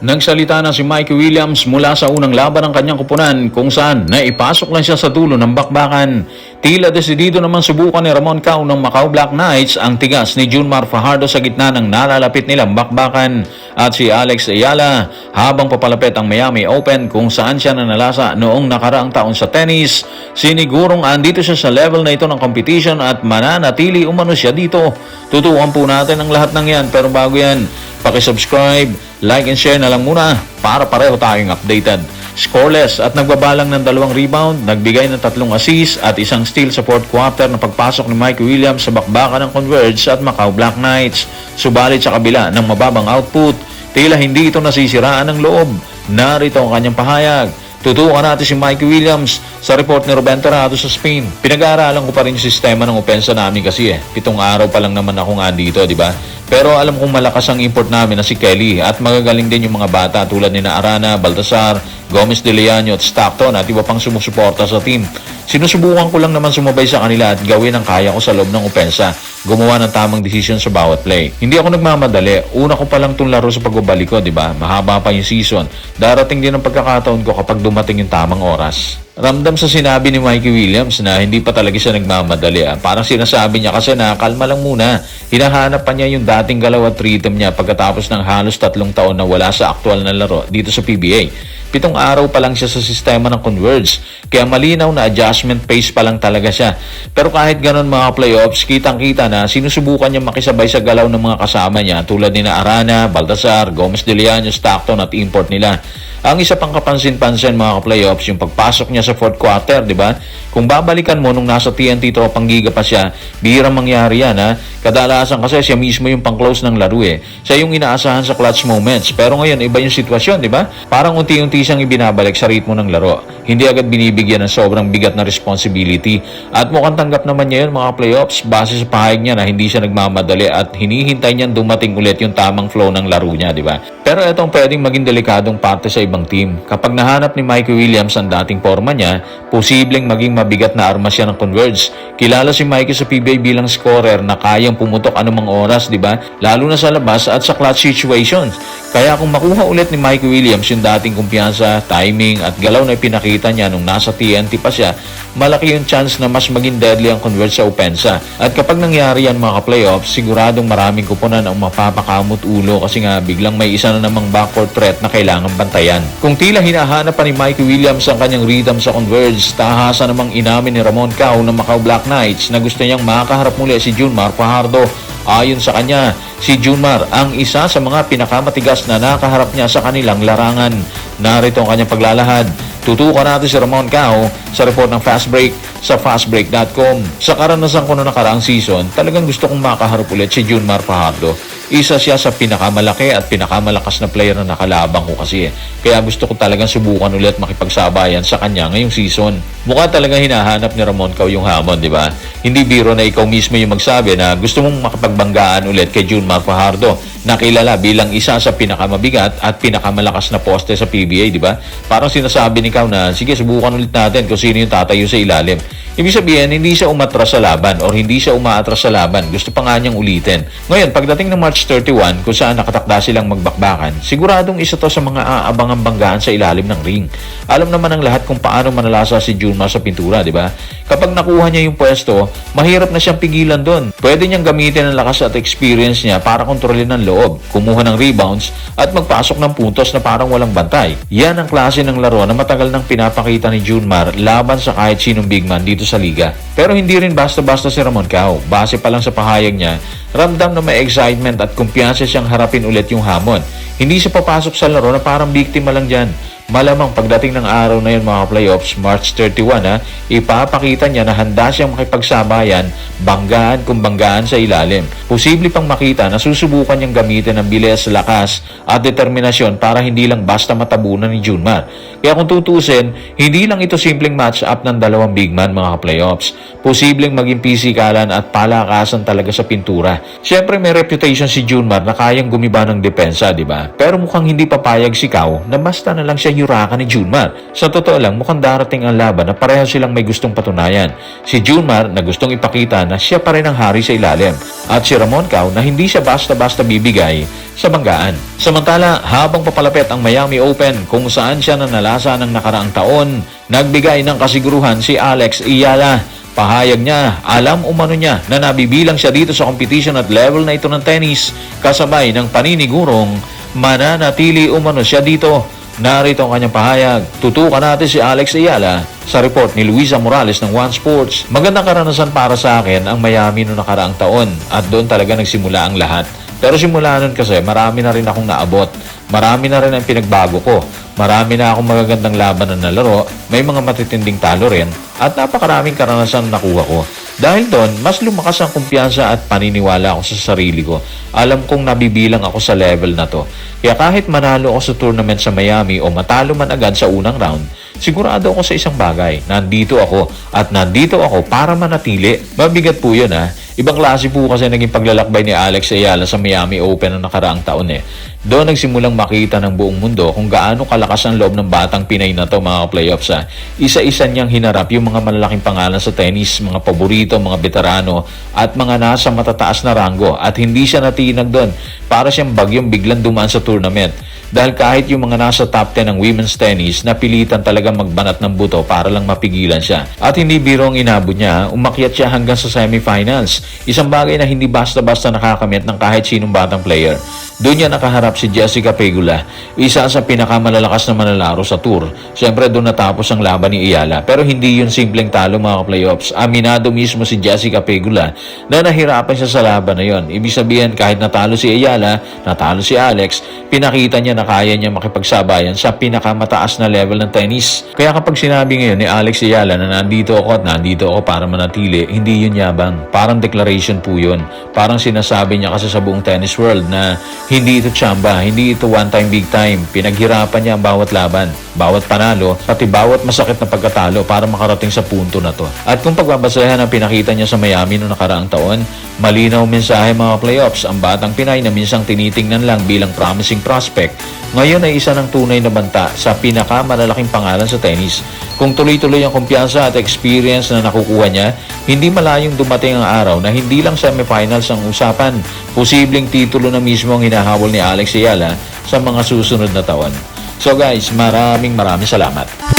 Nagsalita na si Mikey Williams mula sa unang laban ng kanyang kupunan kung saan naipasok lang siya sa dulo ng bakbakan. Tila desidido naman subukan ni Ramon Cao ng Macau Black Knights ang tigas ni Junmar Fajardo sa gitna ng nalalapit nilang bakbakan. At si Alex Ayala habang papalapit ang Miami Open kung saan siya nanalasa noong nakaraang taon sa tennis, sinigurong andito siya sa level na ito ng competition at mananatili umano siya dito. Tutukan po natin ang lahat ng yan, pero bago yan, paki-subscribe, like and share na lang muna para pareho tayong updated. Scoreless at nagbabalang ng 2 rebound, nagbigay ng 3 assist at 1 steal sa 4th quarter na pagpasok ni Mikey Williams sa bakbakan ng Converge at Macau Black Knights. Subalit sa kabila ng mababang output, tila hindi ito nasisiraan ng loob. Narito ang kanyang pahayag. Tutukan natin si Mikey Williams sa report ni Ruben Terrado sa Spain. Pinag-aaralan ko pa rin yung sistema ng opensa namin kasi 7 araw pa lang naman ako nga dito, di ba? Pero alam kong malakas ang import namin na si Kelly at magagaling din yung mga bata tulad ni Arana, Baltasar, Gomez de Leano at Stockton at iba pang sumusuporta sa team. Sinusubukan ko lang naman sumabay sa kanila at gawin ang kaya ko sa loob ng opensa. Gumawa ng tamang desisyon sa bawat play. Hindi ako nagmamadali. Una ko pa lang itong laro sa pagbabalik ko, di ba? Mahaba pa yung season. Darating din ang pagkakataon ko kapag dumating yung tamang oras. Ramdam sa sinabi ni Mikey Williams na hindi pa talaga siya nagmamadali. Parang sinasabi niya kasi na kalma lang muna. Hinahanap pa niya yung dating galaw at rhythm niya pagkatapos ng halos 3 taon na wala sa aktual na laro dito sa PBA. 7 araw pa lang siya sa sistema ng Converge, kaya malinaw na adjustment pace pa lang talaga siya. Pero kahit ganon mga playoffs, kitang-kita na sinusubukan niya makisabay sa galaw ng mga kasama niya tulad ni Arana, Baltasar, Gomez de Leano, Stockton at import nila. Ang isa pang kapansin-pansin mga playoffs, yung pagpasok niya sa 4th quarter, di ba? Kung babalikan mo nung nasa TNT tropang giga pa siya, bihirang mangyari yan ha. Kadalasan kasi siya mismo yung pang-close ng laro Siya yung inaasahan sa clutch moments. Pero ngayon, iba yung sitwasyon, di ba? Parang unti-unti siyang ibinabalik sa ritmo ng laro. Hindi agad binibigyan ng sobrang bigat na responsibility. At mukhang tanggap naman niya yun mga playoffs base sa pahayag niya na hindi siya nagmamadali at hinihintay niyang dumating ulit yung tamang flow ng laro niya, di ba? Pero itong pwedeng maging delikadong parte sa ibang team. Kapag nahanap ni Mikey Williams ang dating forma niya, posibleng maging mabigat na armas siya ng Converge. Kilala si Mikey sa PBA bilang scorer na kayang pumutok anumang oras, di ba? Lalo na sa labas at sa clutch situations. Kaya kung makuha ulit ni Mikey Williams yung dating kumpiyansa, timing at galaw na ipinakita niya nung nasa TNT pa siya, malaki yung chance na mas maging deadly ang Converge sa opensa. At kapag nangyari yan mga playoffs, siguradong maraming kupunan ang mapapakamot ulo kasi nga biglang may isa na namang backcourt threat na kailangan bantayan. Kung tila hinahanap pa ni Mikey Williams ang kanyang rhythm sa Converge, tahasa namang inamin ni Ramon Cao ng Macau Black Knights na gusto niyang makaharap muli si Junmar Fajardo. Ayon sa kanya, si Junmar ang isa sa mga pinakamatigas na nakaharap niya sa kanilang larangan. Narito ang kanyang paglalahad. Tutukan natin si Ramon Cao sa report ng Fast Break sa fastbreak.com. Sa karanasan ko na nakaraang season, talagang gusto kong makaharap ulit si Junmar Fajardo. Isa siya sa pinakamalaki at pinakamalakas na player na nakalabang ko kasi Kaya gusto ko talagang subukan ulit makipagsabayan sa kanya ngayong season. Mukha talaga hinahanap ni Ramon Cao yung hamon, di ba? Hindi biro na ikaw mismo yung magsabi na gusto mong makipagbanggaan ulit kay Junmar Fajardo, na kilala bilang isa sa pinakamabigat at pinakamalakas na poste sa PBA, di ba? Parang sinasabi ni Cao na, sige, subukan ulit natin kung sino yung tatayo sa ilalim. Ibig sabihin, hindi siya umatras sa laban or hindi siya umaatras sa laban. Gusto pa nga niyang ulitin. Ngayon, pagdating ng March 31, kung saan nakatakda silang magbakbakan, siguradong isa to sa mga aabangang banggaan sa ilalim ng ring. Alam naman ng lahat kung paano manalasa si Junmar sa pintura, di ba? Kapag nakuha niya yung pwesto, mahirap na siyang pigilan doon. Pwede niyang gamitin ang lakas at experience niya para kontrolin ng loob, kumuha ng rebounds, at magpasok ng puntos na parang walang bantay. Yan ang klase ng laro na matagal nang pinapakita ni Junmar laban sa kahit sinong big man dito sa liga. Pero hindi rin basta-basta si Ramon Cao. Base pa lang sa pahayag niya, ramdam na may excitement at kumpiyansa siyang harapin ulit yung hamon. Hindi siya papasok sa laro na parang biktima lang dyan. Malamang pagdating ng araw na yun mga playoffs, March 31, ipapakita niya na handa siyang makipagsabayan, banggaan kung banggaan sa ilalim. Posible pang makita na susubukan niyang gamitin ang bilis, lakas at determinasyon para hindi lang basta matabunan ni Junmar. Kaya kung tutusin, hindi lang ito simpleng match-up ng dalawang big man mga playoffs. Posibleng maging pisikalan at palakasan talaga sa pintura. Siyempre may reputation si Junmar na kayang gumiba ng depensa, di ba? Pero mukhang hindi papayag si Kao na basta na lang siya yurakan ni Junmar. Sa totoo lang, mukhang darating ang laban na pareho silang may gustong patunayan. Si Junmar na gustong ipakita na siya pa rin ang hari sa ilalim. At si Ramon Kao na hindi siya basta-basta bibigay sa banggaan. Samantala, habang papalapit ang Miami Open kung saan siya nanalasa ng nakaraang taon, nagbigay ng kasiguruhan si Alex Ayala. Pahayag niya, alam umano niya na nabibilang siya dito sa competition at level na ito ng tennis kasabay ng paninigurong mananatili umano siya dito. Narito ang kanyang pahayag. Tutukan natin si Alex Ayala sa report ni Luisa Morales ng One Sports. Magandang karanasan para sa akin ang Miami noong nakaraang taon at doon talaga nagsimula ang lahat. Pero simula nun kasi marami na rin akong naabot. Marami na rin ang pinagbago ko. Marami na akong magagandang laban na nalaro, may mga matitinding talo rin, at napakaraming karanasan na nakuha ko. Dahil doon, mas lumakas ang kumpiyansa at paniniwala ako sa sarili ko. Alam kong nabibilang ako sa level na to. Kaya kahit manalo ako sa tournament sa Miami o matalo man agad sa unang round, sigurado ako sa isang bagay. Nandito ako at nandito ako para manatili. Mabigat po yun ha. Ibang klase po kasi naging paglalakbay ni Alex Ayala sa Miami Open noong nakaraang taon eh. Doon nagsimulang makita ng buong mundo kung gaano kalakas ang loob ng batang Pinay na to mga playoffs ha. Isa-isa niyang hinarap yung mga malalaking pangalan sa tennis, mga paborito, mga veterano at mga nasa matataas na ranggo at hindi siya natinag doon para siyang bagyong biglang dumaan sa tournament. Dahil kahit yung mga nasa top 10 ng women's tennis, napilitan talaga magbanat ng buto para lang mapigilan siya. At hindi biro ang inabot niya, umakyat siya hanggang sa semifinals. Isang bagay na hindi basta-basta nakakamit ng kahit sinong batang player. Doon niya nakaharap si Jessica Pegula, isa sa pinakamalalakas na manlalaro sa tour. Siyempre doon natapos ang laban ni Ayala. Pero hindi yun simpleng talo mga playoffs. Aminado mismo si Jessica Pegula na nahirapan siya sa laban na yun. Ibig sabihin kahit natalo si Ayala, natalo si Alex, pinakita niya na kaya niya makipagsabayan sa pinakamataas na level ng tennis. Kaya kapag sinabi ngayon ni Alex Ayala na nandito ako at nandito ako para manatili, hindi yun yabang. Parang declaration po yun. Parang sinasabi niya kasi sa buong tennis world na hindi ito tsamba, hindi ito one time big time. Pinaghirapan niya ang bawat laban, bawat panalo, pati bawat masakit na pagkatalo para makarating sa punto na to. At kung pagbabasahan ang pinakita niya sa Miami noong nakaraang taon, malinaw mensahe mga playoffs. Ang batang Pinay na minsang tinitingnan lang bilang promising prospect, ngayon ay isa ng tunay na banta sa pinakamalalaking pangalan sa tennis. Kung tuloy-tuloy ang kumpiyansa at experience na nakukuha niya, hindi malayong dumating ang araw na hindi lang semifinals ang usapan. Posibleng titulo na mismo ang hinahabol ni Alex Ayala sa mga susunod na taon. So guys, maraming salamat.